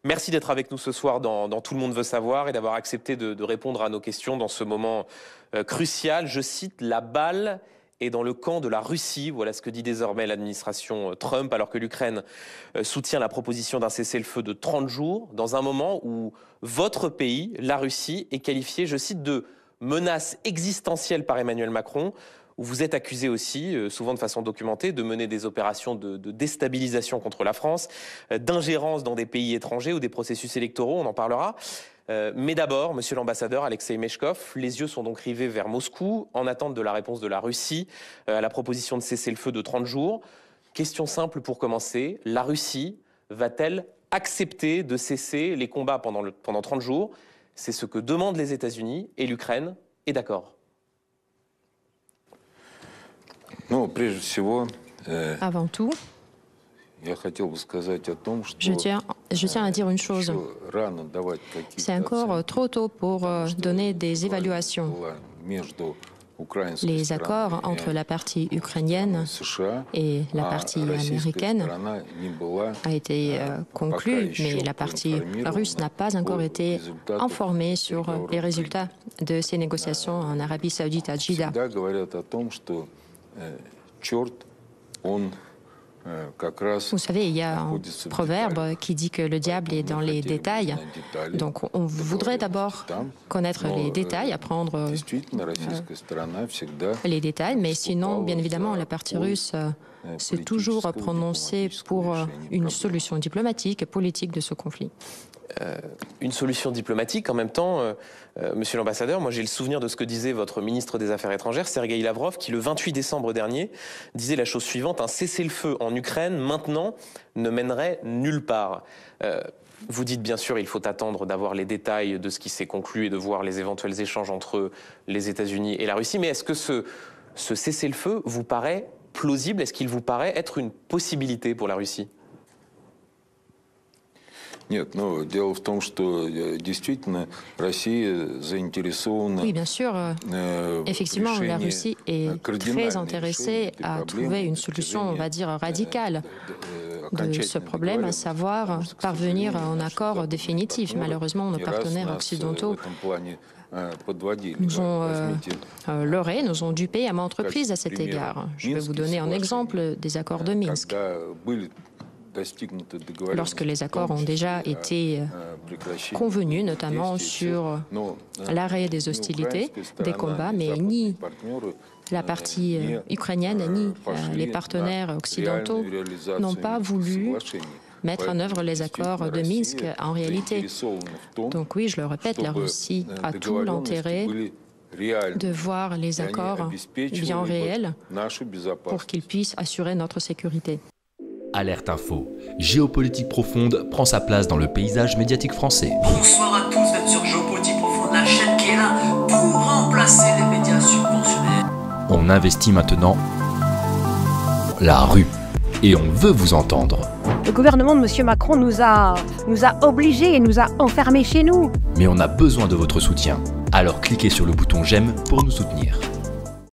Merci d'être avec nous ce soir dans Tout le monde veut savoir et d'avoir accepté de répondre à nos questions dans ce moment crucial. Je cite, la balle est dans le camp de la Russie. Voilà ce que dit désormais l'administration Trump, alors que l'Ukraine soutient la proposition d'un cessez-le-feu de 30 jours, dans un moment où votre pays, la Russie, est qualifié, je cite, de menace existentielle par Emmanuel Macron, où vous êtes accusé aussi, souvent de façon documentée, de mener des opérations de déstabilisation contre la France, d'ingérence dans des pays étrangers ou des processus électoraux, on en parlera. Mais d'abord, monsieur l'ambassadeur Alexei Meshkov, les yeux sont donc rivés vers Moscou, en attente de la réponse de la Russie à la proposition de cessez-le-feu de 30 jours. Question simple pour commencer, la Russie va-t-elle accepter de cesser les combats pendant 30 jours? C'est ce que demandent les États-Unis et l'Ukraine est d'accord. Avant tout, je tiens à dire une chose. C'est encore trop tôt pour donner des évaluations. Les accords entre la partie ukrainienne et la partie américaine a été conclu, mais la partie russe n'a pas encore été informée sur les résultats de ces négociations en Arabie Saoudite à Jeddah. Vous savez, il y a un proverbe qui dit que le diable est dans les détails. Donc on voudrait d'abord connaître les détails, apprendre les détails, mais sinon, bien évidemment, la partie russe s'est toujours prononcée pour une solution diplomatique et politique de ce conflit. Une solution diplomatique, en même temps, monsieur l'ambassadeur, moi j'ai le souvenir de ce que disait votre ministre des Affaires étrangères, Sergueï Lavrov, qui le 28 décembre dernier disait la chose suivante, un cessez-le-feu en Ukraine, maintenant, ne mènerait nulle part. Vous dites bien sûr, il faut attendre d'avoir les détails de ce qui s'est conclu et de voir les éventuels échanges entre les États-Unis et la Russie, mais est-ce que ce cessez-le-feu vous paraît plausible? Est-ce qu'il vous paraît être une possibilité pour la Russie? Oui, bien sûr. Effectivement, la Russie est très intéressée à trouver une solution, on va dire, radicale de ce problème, à savoir parvenir à un accord définitif. Malheureusement, nos partenaires occidentaux nous ont leurrés, nous ont dupés à maintes reprises à cet égard. Je vais vous donner un exemple des accords de Minsk. Lorsque les accords ont déjà été convenus, notamment sur l'arrêt des hostilités, des combats, mais ni la partie ukrainienne, ni les partenaires occidentaux n'ont pas voulu mettre en œuvre les accords de Minsk en réalité. Donc oui, je le répète, la Russie a tout l'intérêt de voir les accords bien réels pour qu'ils puissent assurer notre sécurité. Alerte Info, géopolitique profonde prend sa place dans le paysage médiatique français. Bonsoir à tous, vous êtes sur Géopolitique Profonde, la chaîne qui est là pour remplacer les médias subventionnés. On investit maintenant la rue et on veut vous entendre. Le gouvernement de M. Macron nous a obligés et nous a enfermés chez nous. Mais on a besoin de votre soutien. Alors cliquez sur le bouton j'aime pour nous soutenir.